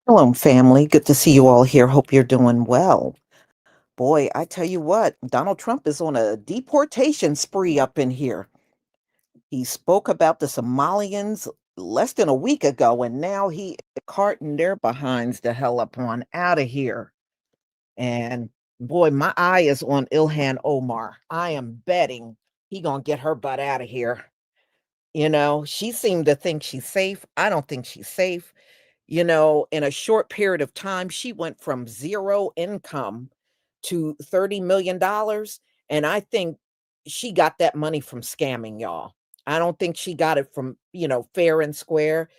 Hello, family. Good to see you all here. Hope you're doing well. Boy, I tell you what, Donald Trump is on a deportation spree up in here. He spoke about the Somalians less than a week ago, and now he is carting their behinds the hell up on out of here. And boy, my eye is on Ilhan Omar. I am betting he gonna get her butt out of here. She seemed to think she's safe. I don't think she's safe. In a short period of time, she went from zero income to $30 million. And I think she got that money from scamming, y'all. I don't think she got it from, fair and square.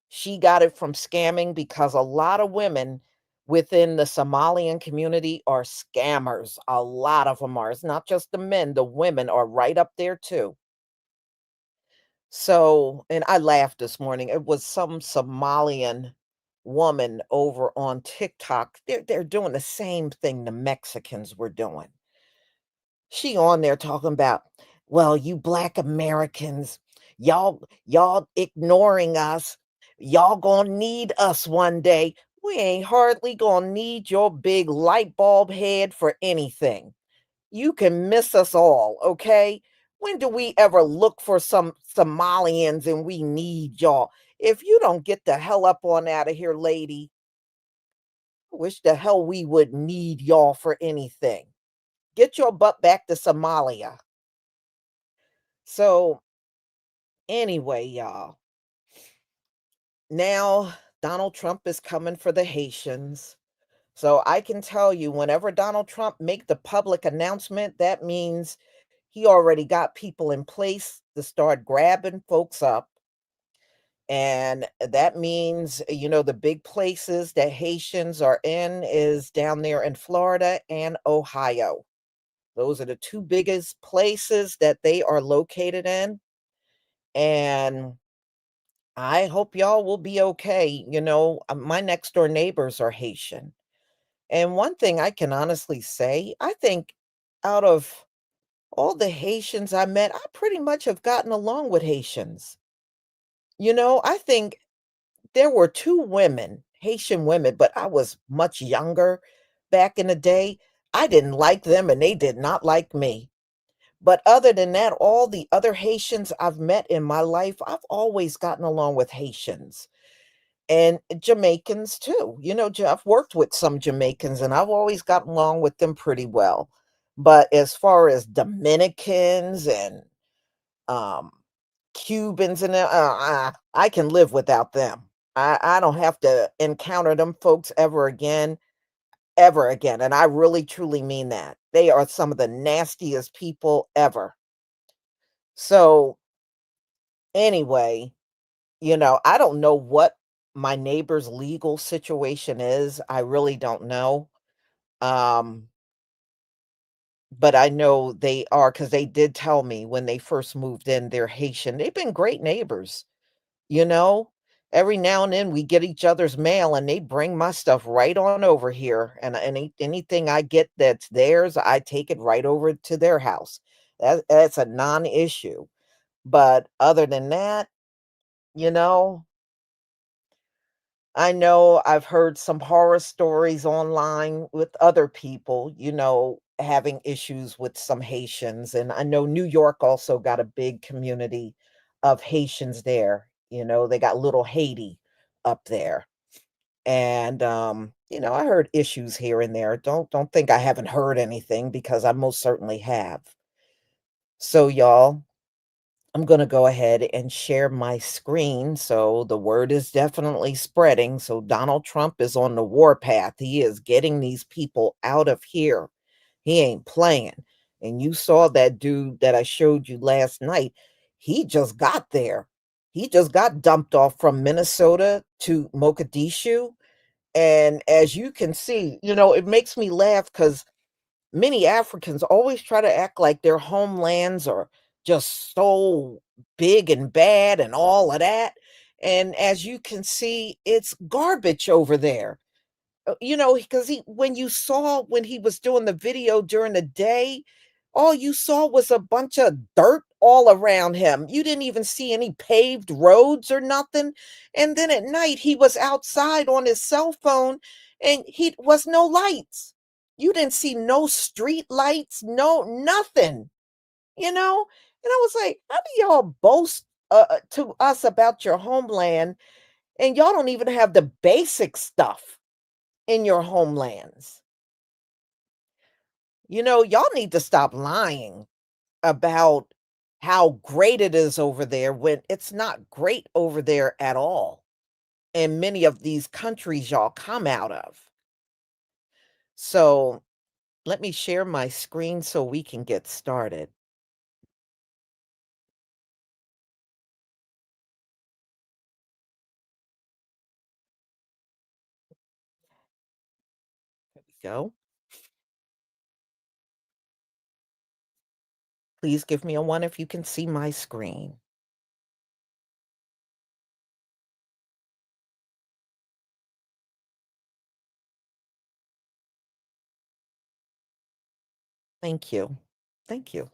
She got it from scamming because a lot of women within the Somalian community are scammers. A lot of them are. It's not just the men, the women are right up there too. So, and I laughed this morning. It was some Somalian woman over on TikTok. They're doing the same thing the Mexicans were doing. She on there talking about, well, you black Americans, y'all ignoring us. Y'all gonna need us one day. We ain't hardly gonna need your big light bulb head for anything. You can miss us all, okay? When do we ever look for some Somalians and we need y'all? If you don't get the hell up on out of here, lady, I wish the hell we would need y'all for anything. Get your butt back to Somalia. So, anyway, y'all, now Donald Trump is coming for the Haitians. So I can tell you, whenever Donald Trump make the public announcement, that means he already got people in place to start grabbing folks up. And that means, the big places that Haitians are in is down there in Florida and Ohio. Those are the two biggest places that they are located in. And I hope y'all will be okay. My next door neighbors are Haitian. And one thing I can honestly say, I think out of all the Haitians I met, I pretty much have gotten along with Haitians. I think there were 2 women, Haitian women, but I was much younger back in the day. I didn't like them and they did not like me. But other than that, all the other Haitians I've met in my life, I've always gotten along with Haitians and Jamaicans too. I've worked with some Jamaicans and I've always gotten along with them pretty well. But as far as Dominicans and um, Cubans and I can live without them. I don't have to encounter them folks ever again. And I really truly mean that. They are some of the nastiest people ever. So anyway, I don't know what my neighbor's legal situation is. I really don't know. Um, but I know they are because they did tell me when they first moved in, they're Haitian. They've been great neighbors. You know? Every now and then we get each other's mail and they bring my stuff right on over here. And anything I get that's theirs, I take it right over to their house. That's a non-issue. But other than that, you know, I know I've heard some horror stories online with other people, having issues with some Haitians. And I know New York also got a big community of Haitians there. They got little Haiti up there. And I heard issues here and there. Don't think I haven't heard anything because I most certainly have. So y'all, I'm going to go ahead and share my screen. So the word is definitely spreading. So Donald Trump is on the warpath. He is getting these people out of here. He ain't playing. And you saw that dude that I showed you last night. He just got there. He just got dumped off from Minnesota to Mogadishu. And as you can see, it makes me laugh because many Africans always try to act like their homelands are just so big and bad and all of that. And as you can see, it's garbage over there. Because when you saw when he was doing the video during the day, all you saw was a bunch of dirt all around him. You didn't even see any paved roads or nothing. And then at night, he was outside on his cell phone and he was no lights. You didn't see no street lights, no nothing, you know? And I was like, how do y'all boast to us about your homeland and y'all don't even have the basic stuff in your homelands? Y'all need to stop lying about how great it is over there when it's not great over there at all in many of these countries y'all come out of. So let me share my screen so we can get started. There we go. Please give me a one if you can see my screen. Thank you. Thank you.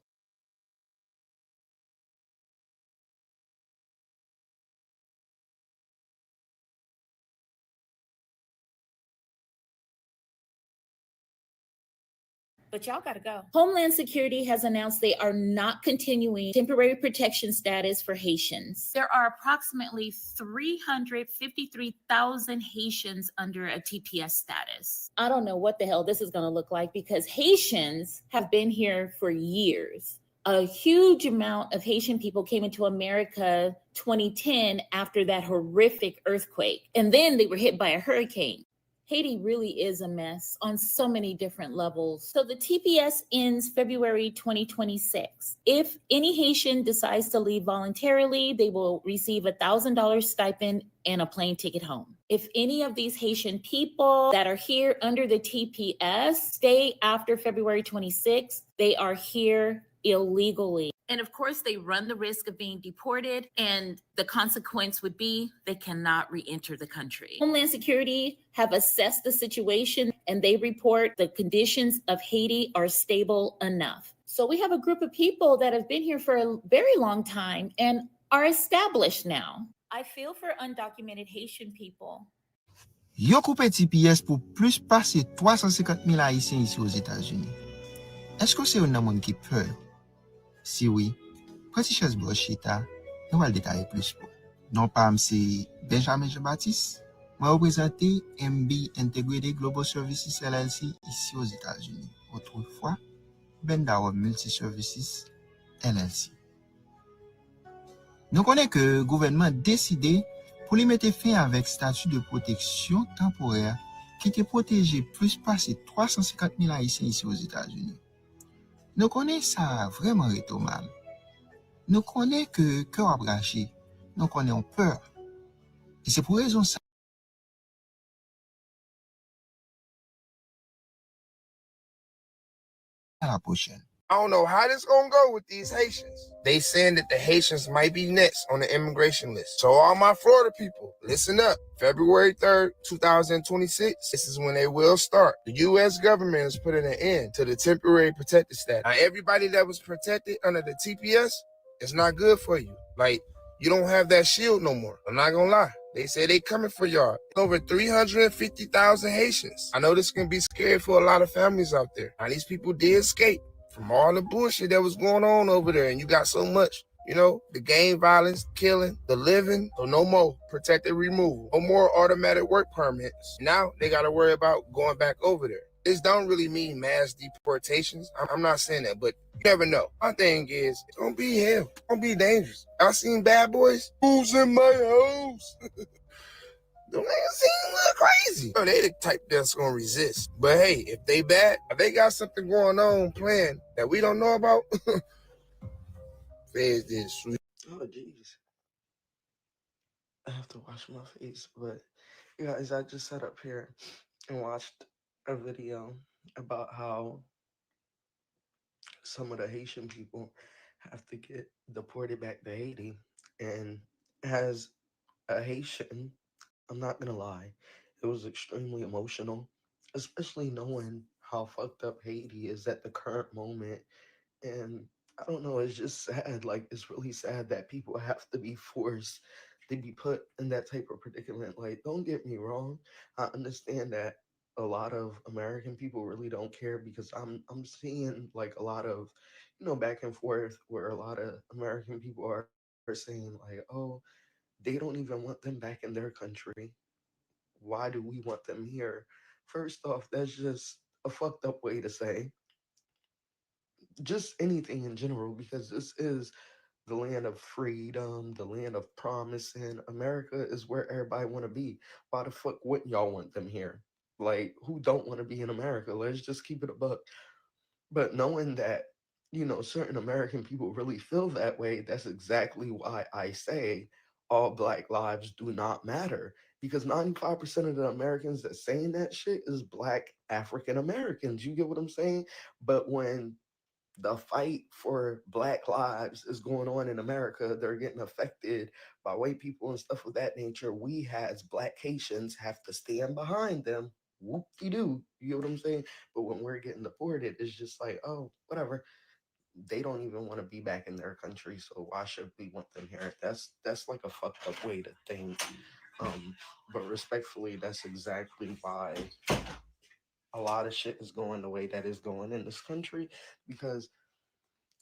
But y'all gotta go. Homeland Security has announced they are not continuing temporary protection status for Haitians. There are approximately 353,000 Haitians under a TPS status. I don't know what the hell this is gonna look like because Haitians have been here for years. A huge amount of Haitian people came into America 2010 after that horrific earthquake. And then they were hit by a hurricane. Haiti really is a mess on so many different levels. So the TPS ends February 2026. If any Haitian decides to leave voluntarily, they will receive $1,000 stipend and a plane ticket home. If any of these Haitian people that are here under the TPS stay after February 26, they are here illegally. And of course, they run the risk of being deported, and the consequence would be they cannot re-enter the country. Homeland Security have assessed the situation, and they report the conditions of Haiti are stable enough. So we have a group of people that have been here for a very long time and are established now. I feel for undocumented Haitian people. Yo coupe TPS pour plus passer 350 000 Haïtiens ici aux États-Unis. Est-ce que c'est un monde qui peur? Si oui, prati chèze brochita, nous allons détailler plus pour. Non pas c'est Benjamin Jean-Baptiste, moi représenter MB Integrated Global Services LLC ici aux États-Unis. Autrefois, Bendawa Multi-Services LLC. Nous connaissons que le gouvernement décidé pour lui mettre fin avec statut de protection temporaire qui était protégé plus passer 350 000 Haïtiens ici aux États-Unis. Nous connaissons ça vraiment réto mal. Nous connaissons que cœur abraché, nous connaissons peur. Et c'est pour raison ça. À la prochaine. I don't know how this gonna go with these Haitians. They saying that the Haitians might be next on the immigration list. So all my Florida people, listen up. February 3rd, 2026, this is when they will start. The U.S. government is putting an end to the temporary protected status. Now, everybody that was protected under the TPS, it's not good for you. Like, you don't have that shield no more. I'm not gonna lie. They say they coming for y'all. Over 350,000 Haitians. I know this can be scary for a lot of families out there. Now, these people did escape from all the bullshit that was going on over there, and you got so much, the gang violence, killing, the living, so no more protected removal, no more automatic work permits. Now they got to worry about going back over there. This don't really mean mass deportations. I'm not saying that, but you never know. My thing is, don't be hell. Don't be dangerous. I seen bad boys. Who's in my house? Them niggas seem a little crazy. They the type that's gonna resist. But hey, if they bad, if they got something going on planned that we don't know about, feds did sweet. Oh, jeez. I have to wash my face. But, guys, I just sat up here and watched a video about how some of the Haitian people have to get deported back to Haiti. And as a Haitian, I'm not going to lie, it was extremely emotional, especially knowing how fucked up Haiti is at the current moment And I don't know, it's just sad. Like, it's really sad that people have to be forced to be put in that type of predicament. Like, don't get me wrong. I understand that a lot of American people really don't care, because I'm seeing like a lot of, back and forth where a lot of American people are saying like, oh, they don't even want them back in their country. Why do we want them here? First off, that's just a fucked up way to say just anything in general, because this is the land of freedom, the land of promise, and America is where everybody want to be. Why the fuck wouldn't y'all want them here? Like, who don't want to be in America? Let's just keep it a buck. But knowing that, certain American people really feel that way, that's exactly why I say all Black lives do not matter. Because 95% of the Americans that saying that shit is Black African Americans. You get what I'm saying? But when the fight for Black lives is going on in America, they're getting affected by white people and stuff of that nature, we as Black Haitians have to stand behind them. Whoop-de-doo. You get what I'm saying? But when we're getting deported, it's just like, oh, whatever. They don't even want to be back in their country, so why should we want them here? That's like a fucked up way to think. But respectfully, that's exactly why a lot of shit is going the way that is going in this country, because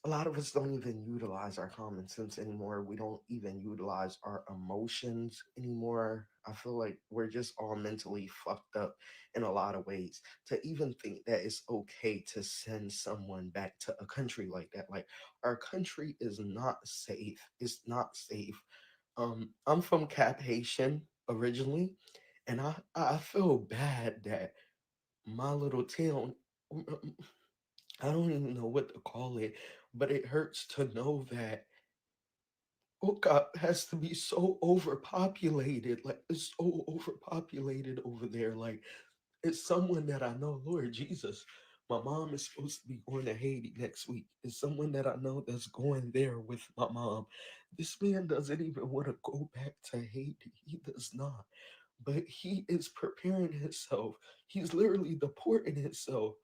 a lot of us don't even utilize our common sense anymore. We don't even utilize our emotions anymore. I feel like we're just all mentally fucked up in a lot of ways. To even think that it's okay to send someone back to a country like that. Like, our country is not safe. It's not safe. I'm from Cap Haitian originally, and I feel bad that my little town, I don't even know what to call it, but it hurts to know that Oka has to be so overpopulated. Like, it's so overpopulated over there. Like, it's someone that I know, Lord Jesus. My mom is supposed to be going to Haiti next week. It's someone that I know that's going there with my mom. This man doesn't even want to go back to Haiti. He does not. But he is preparing himself. He's literally deporting himself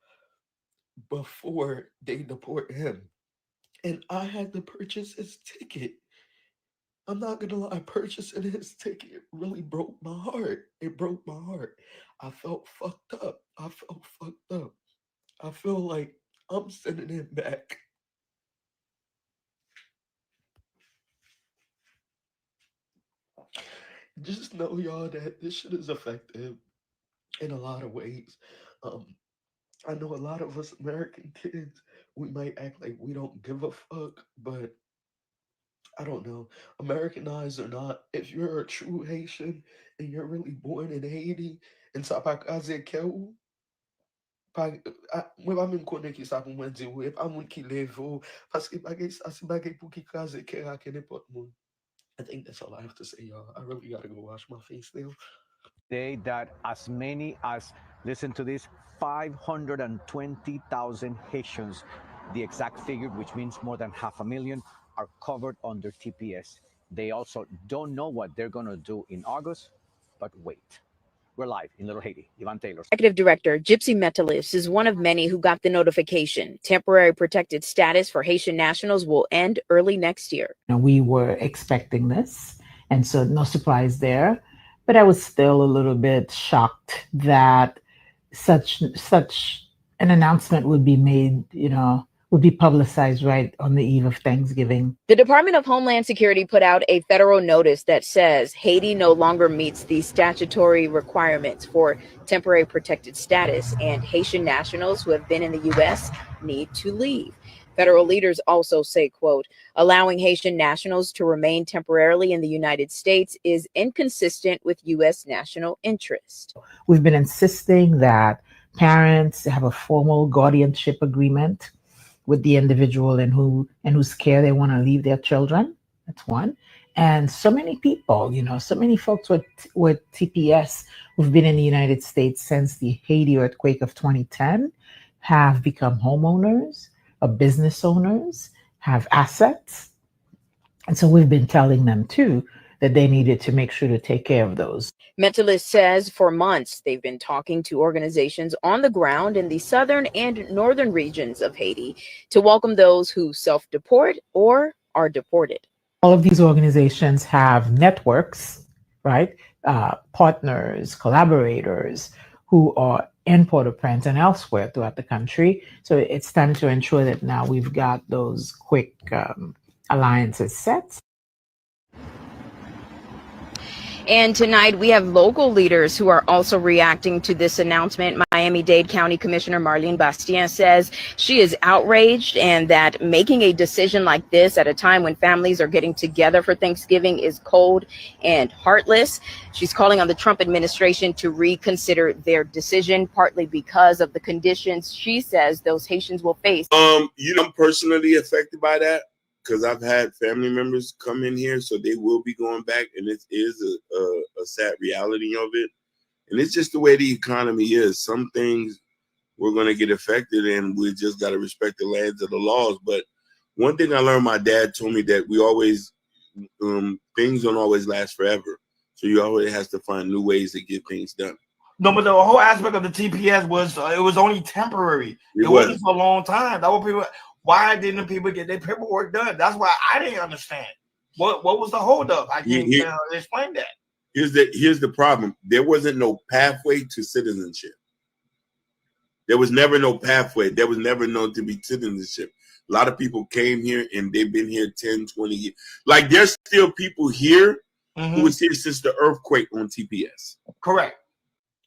before they deport him. And I had to purchase his ticket. I'm not gonna lie, purchasing his ticket really broke my heart. It broke my heart. I felt fucked up. I felt fucked up. I feel like I'm sending him back. Just know, y'all, that this shit is effective in a lot of ways. Um, I know a lot of us American kids, we might act like we don't give a fuck, but I don't know, Americanized or not, if you're a true Haitian and you're really born in Haiti, and sa pa kaze ke ou, mwen pa men konen ki sa pou mwen di ou, e pa moun ki leve ou, paske bagay sa si bagay pou ki kaze ke a ke nepot moun. I think that's all I have to say, y'all. I really gotta go wash my face now. Day that as many as, listen to this, 520,000 Haitians, the exact figure, which means more than 500,000, are covered under TPS. They also don't know what they're going to do in August, but wait. We're live in Little Haiti. Ivan Taylor. Executive Director Gypsy Metalist is one of many who got the notification. Temporary protected status for Haitian nationals will end early next year. We were expecting this, and so no surprise there. But I was still a little bit shocked that such an announcement would be made, would be publicized right on the eve of Thanksgiving. The Department of Homeland Security put out a federal notice that says Haiti no longer meets the statutory requirements for temporary protected status, and Haitian nationals who have been in the U.S. need to leave. Federal leaders also say, quote, allowing Haitian nationals to remain temporarily in the United States is inconsistent with U.S. national interest. We've been insisting that parents have a formal guardianship agreement with the individual in whose care they want to leave their children. That's one. And so many people, so many folks with TPS who've been in the United States since the Haiti earthquake of 2010 have become homeowners, business owners, have assets. And so we've been telling them too that they needed to make sure to take care of those. Mentalist says for months they've been talking to organizations on the ground in the southern and northern regions of Haiti to welcome those who self-deport or are deported. All of these organizations have networks, right? Partners, collaborators who are in Port-au-Prince and elsewhere throughout the country. So it's time to ensure that now we've got those quick alliances set. And tonight we have local leaders who are also reacting to this announcement. Miami-Dade County Commissioner Marlene Bastien says she is outraged and that making a decision like this at a time when families are getting together for Thanksgiving is cold and heartless. She's calling on the Trump administration to reconsider their decision, partly because of the conditions she says those Haitians will face. I'm personally affected by that, because I've had family members come in here, so they will be going back, and it is a sad reality of it. And it's just the way the economy is. Some things we're going to get affected, and we just got to respect the lands of the laws. But one thing I learned, my dad told me that we always, things don't always last forever. So you always have to find new ways to get things done. No, but the whole aspect of the TPS was it was only temporary. It wasn't for a long time. That was people. Why didn't people get their paperwork done? That's why I didn't understand. What was the holdup? I can't explain that. Here's the problem. There wasn't no pathway to citizenship. There was never no pathway. There was never known to be citizenship. A lot of people came here and they've been here 10, 20 years. Like there's still people here who was here since the earthquake on TPS. Correct.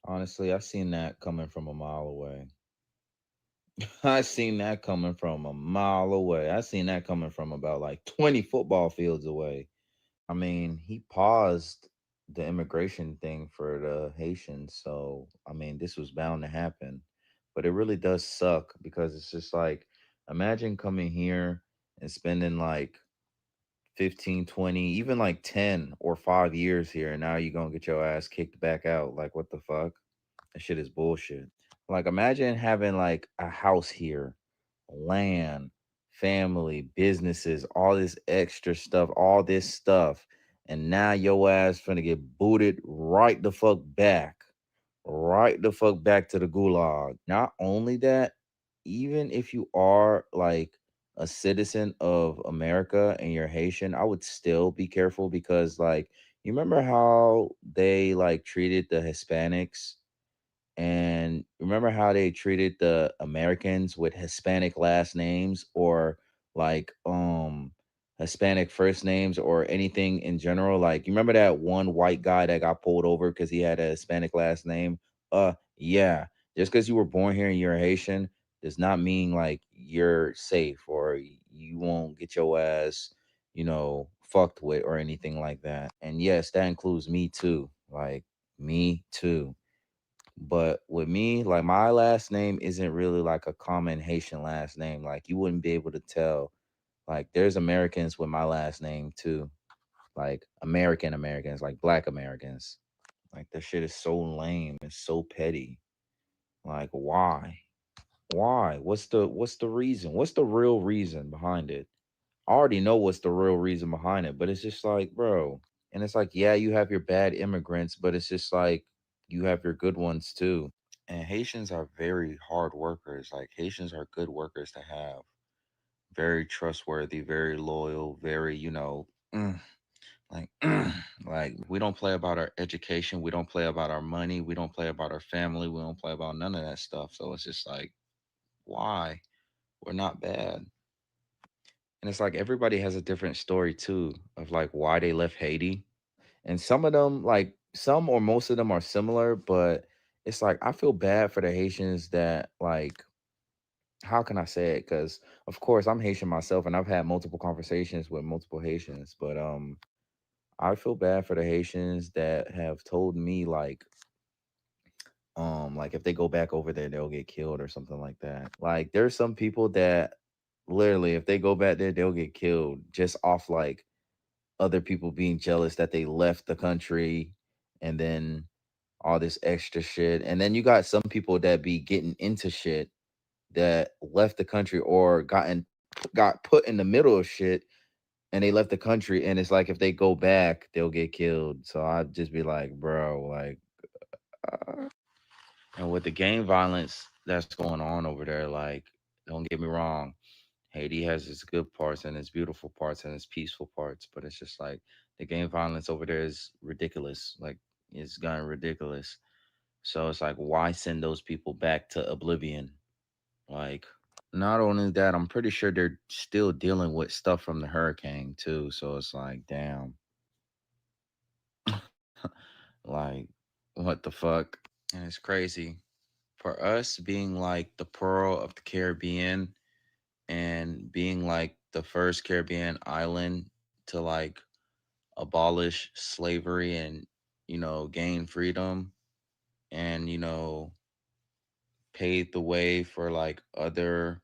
Honestly, I seen that coming from a mile away. I seen that coming from a mile away. I seen that coming from about like 20 football fields away. I mean, he paused the immigration thing for the Haitians. So, I mean, this was bound to happen. But it really does suck because it's just like, imagine coming here and spending like 15, 20, even like 10 or 5 years here. And now you're going to get your ass kicked back out. Like, what the fuck? That shit is bullshit. Like, imagine having like a house here, land, family, businesses, all this extra stuff, all this stuff. And now your ass finna get booted right the fuck back to the gulag. Not only that, even if you are like a citizen of America and you're Haitian, I would still be careful because like, you remember how they like treated the Hispanics? And remember how they treated the Americans with Hispanic last names or like Hispanic first names or anything in general? Like you remember that one white guy that got pulled over because he had a Hispanic last name? Yeah. Just because you were born here and you're Haitian does not mean like you're safe or you won't get your ass, fucked with or anything like that. And yes, that includes me too. Like me too. But with me, like my last name isn't really like a common Haitian last name. Like you wouldn't be able to tell. Like there's Americans with my last name too. Like Americans, like Black Americans. Like that shit is so lame. It's so petty. Like why? Why? What's the reason? What's the real reason behind it? I already know what's the real reason behind it, but it's just like, bro. And it's like, yeah, you have your bad immigrants, but it's just like you have your good ones too. And Haitians are very hard workers. Like Haitians are good workers to have. Very trustworthy, very loyal, very, like, like we don't play about our education. We don't play about our money. We don't play about our family. We don't play about none of that stuff. So it's just like, why? We're not bad. And it's like everybody has a different story too of like why they left Haiti. And some of them, like some or most of them are similar, but it's like I feel bad for the Haitians that like how can I say it? Because of course I'm Haitian myself and I've had multiple conversations with multiple Haitians, but I feel bad for the Haitians that have told me like if they go back over there they'll get killed or something like that. Like there's some people that literally if they go back there they'll get killed just off like other people being jealous that they left the country and then all this extra shit. And then you got some people that be getting into shit that left the country or got put in the middle of shit and they left the country, and it's like if they go back, they'll get killed. So I'd just be like, bro, like, uh, and with the gang violence that's going on over there, like, don't get me wrong, Haiti has its good parts and its beautiful parts and its peaceful parts, but it's just like the gang violence over there is ridiculous. Like, it's gotten ridiculous. So it's like, why send those people back to oblivion? Like, not only that, I'm pretty sure they're still dealing with stuff from the hurricane too. So it's like, damn, like, what the fuck? And it's crazy for us being like the pearl of the Caribbean and being like the first Caribbean island to like abolish slavery and, gain freedom and, paved the way for like other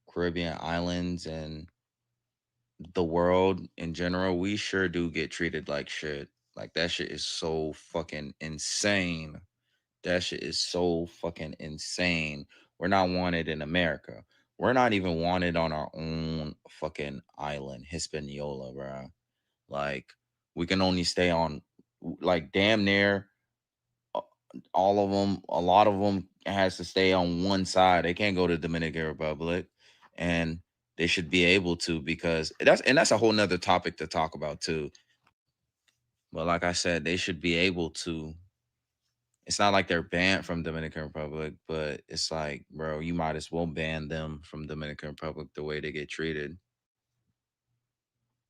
Caribbean islands and the world in general. We sure do get treated like shit. Like, that shit is so fucking insane. That shit is so fucking insane. We're not wanted in America. We're not even wanted on our own fucking island, Hispaniola, bro. Like, we can only stay on, like, damn near uh, all of them. A lot of them has to stay on one side. They can't go to Dominican Republic, and they should be able to, because that's a whole nother topic to talk about too. But like I said, they should be able to. It's not like they're banned from Dominican Republic, but it's like, bro, you might as well ban them from Dominican Republic the way they get treated.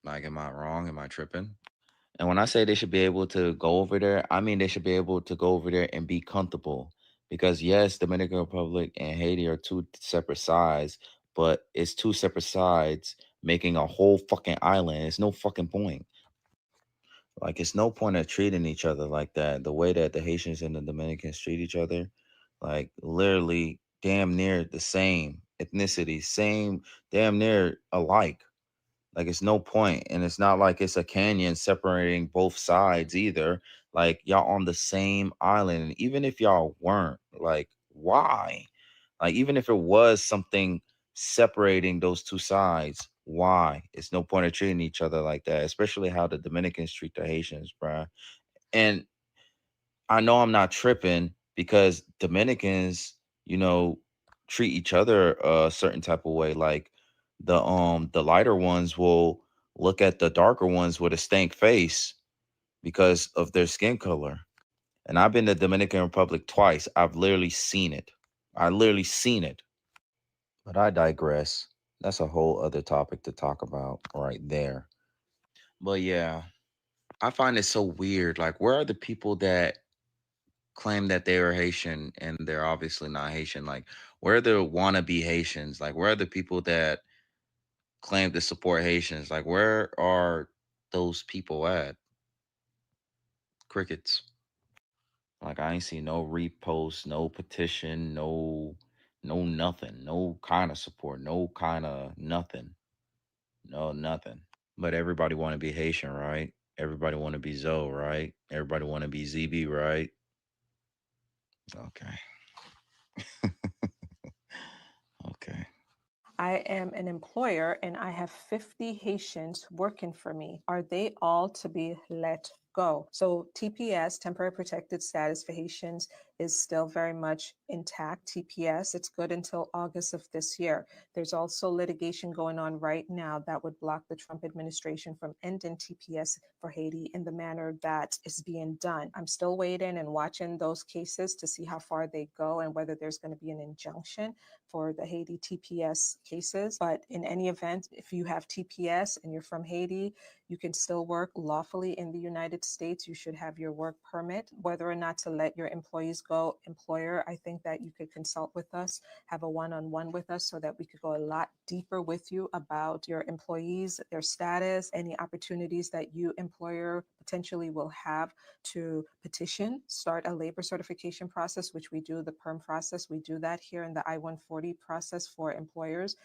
Like, am I wrong? Am I tripping? And when I say they should be able to go over there, I mean they should be able to go over there and be comfortable. Because yes, Dominican Republic and Haiti are two separate sides, but it's two separate sides making a whole fucking island. It's no fucking point. Like, it's no point of treating each other like that. The way that the Haitians and the Dominicans treat each other, like, literally damn near the same ethnicity, same, damn near alike. Like, it's no point. And it's not like it's a canyon separating both sides either. Like, y'all on the same island. And even if y'all weren't, like, why? Like, even if it was something separating those two sides, why? It's no point of treating each other like that, especially how the Dominicans treat the Haitians, bruh. And I know I'm not tripping because Dominicans, you know, treat each other a certain type of way. Like, the lighter ones will look at the darker ones with a stank face because of their skin color. And I've been to Dominican Republic twice. I've literally seen it. I literally seen it. But I digress. That's a whole other topic to talk about right there. But yeah, I find it so weird. Like, where are the people that claim that they are Haitian and they're obviously not Haitian? Like, where are the wannabe Haitians? Like, where are the people that claim to support Haitians? Like, where are those people at? Crickets. Like, I ain't see no repost, no petition, no nothing, no kind of support, no kind of nothing, no nothing. But everybody want to be Haitian, right? Everybody want to be Zoe, right? Everybody want to be ZB, right? Okay. Okay. I am an employer and I have 50 Haitians working for me. Are they all to be let go? So TPS, temporary protected status for Haitians, is still very much intact. TPS, it's good until August of this year. There's also litigation going on right now that would block the Trump administration from ending TPS for Haiti in the manner that is being done. I'm still waiting and watching those cases to see how far they go and whether there's going to be an injunction for the Haiti TPS cases. But in any event, if you have TPS and you're from Haiti, you can still work lawfully in the United States. You should have your work permit. Whether or not to let your employees go, employer, I think that you could consult with us, have a one-on-one with us so that we could go a lot deeper with you about your employees, their status, any opportunities that you, employer, potentially will have to petition, start a labor certification process, which we do, the PERM process. We do that here in the I-140 process for employers.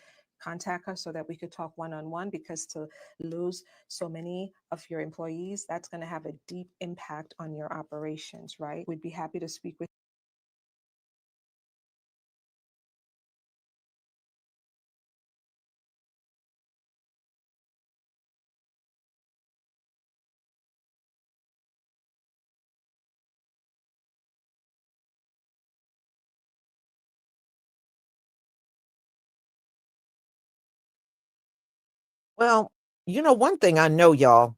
Contact us so that we could talk one-on-one, because to lose so many of your employees, that's going to have a deep impact on your operations, right? We'd be happy to speak with Well, one thing I know, y'all,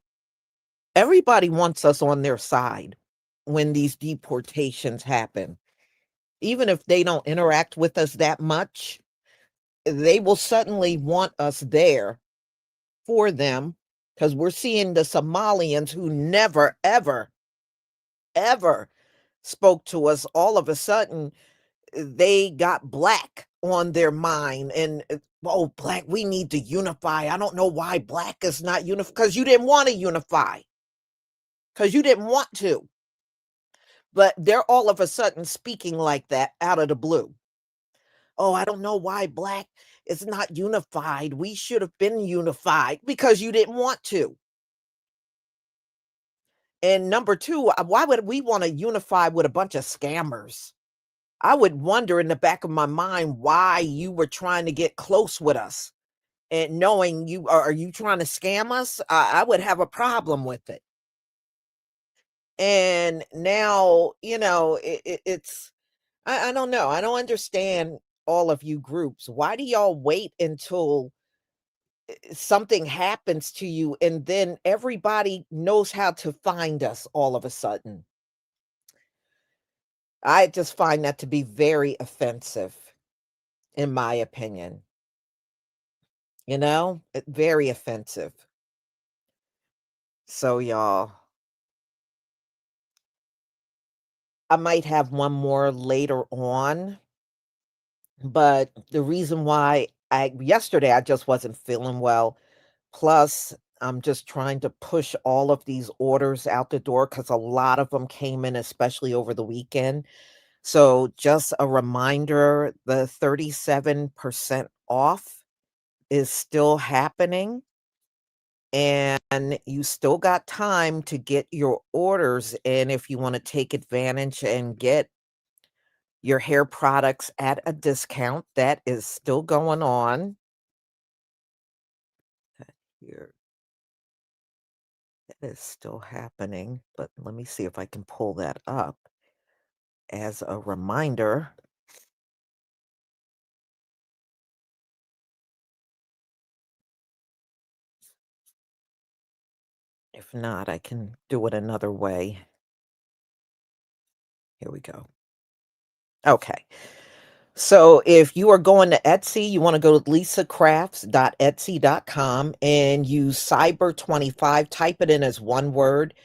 everybody wants us on their side when these deportations happen. Even if they don't interact with us that much, they will suddenly want us there for them because we're seeing the Somalians who never, ever, ever spoke to us. All of a sudden, they got black on their mind and oh, black, we need to unify. I don't know why black is not unified because you didn't want to unify, because you didn't want to. But they're all of a sudden speaking like that out of the blue. Oh, I don't know why black is not unified. We should have been unified because you didn't want to. And number two, why would we want to unify with a bunch of scammers? I would wonder in the back of my mind why you were trying to get close with us and knowing are you trying to scam us? I would have a problem with it. And now, it's, I don't know. I don't understand all of you groups. Why do y'all wait until something happens to you and then everybody knows how to find us all of a sudden? I just find that to be very offensive, in my opinion. Very offensive. So, y'all, I might have one more later on, but the reason why yesterday I just wasn't feeling well. Plus, I'm just trying to push all of these orders out the door because a lot of them came in, especially over the weekend. So, just a reminder, the 37% off is still happening. And you still got time to get your orders in if you want to take advantage and get your hair products at a discount. That is still going on. Here. That is still happening, but let me see if I can pull that up as a reminder. If not, I can do it another way. Here we go. Okay. So if you are going to Etsy, you want to go to lisacrafts.etsy.com and use cyber25, type it in as one word,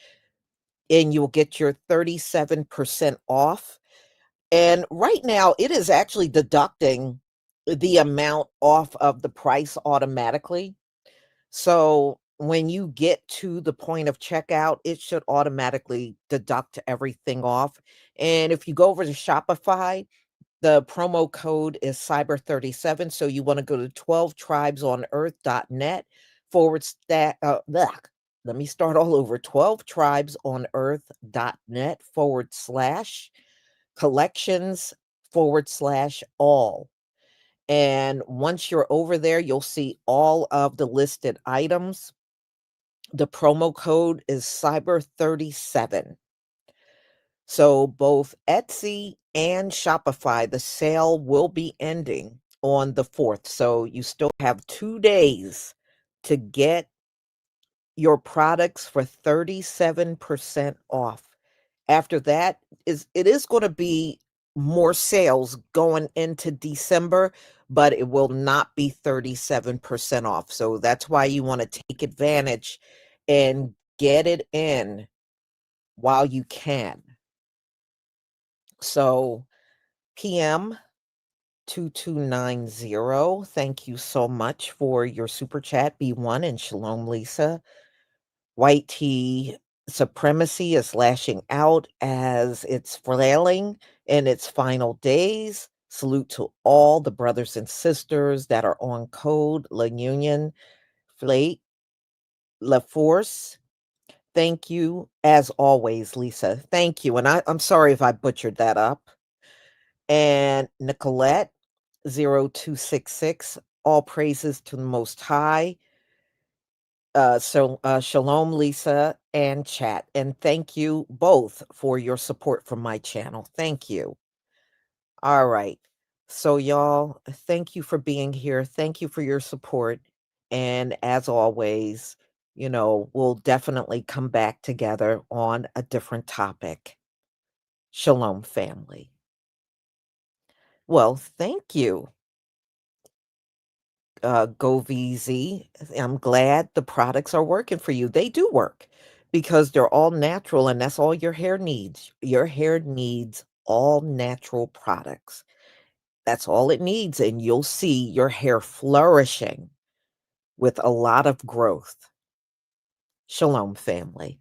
and you'll get your 37% off. And right now, it is actually deducting the amount off of the price automatically. So when you get to the point of checkout, it should automatically deduct everything off. And if you go over to Shopify, the promo code is cyber37. So you want to go to 12tribesonearth.net forward slash, let me start all over, 12tribesonearth.net /collections/all. And once you're over there, you'll see all of the listed items. The promo code is cyber37. So both Etsy and Shopify, the sale will be ending on the 4th. So you still have 2 days to get your products for 37% off. After that, it is going to be more sales going into December, but it will not be 37% off. So that's why you want to take advantage and get it in while you can. So PM 2290, thank you so much for your super chat, B1, and Shalom Lisa. White tea supremacy is lashing out as it's flailing in its final days. Salute to all the brothers and sisters that are on code La Union, Flate, La Force. Thank you, as always, Lisa. Thank you. And I'm sorry if I butchered that up. And Nicolette 0266, all praises to the Most High. Shalom, Lisa and chat. And thank you both for your support from my channel. Thank you. All right. So, y'all, thank you for being here. Thank you for your support. And as always, we'll definitely come back together on a different topic. Shalom, family. Well, thank you, GoVZ. I'm glad the products are working for you. They do work because they're all natural, and that's all your hair needs. Your hair needs all natural products. That's all it needs, and you'll see your hair flourishing with a lot of growth. Shalom, family.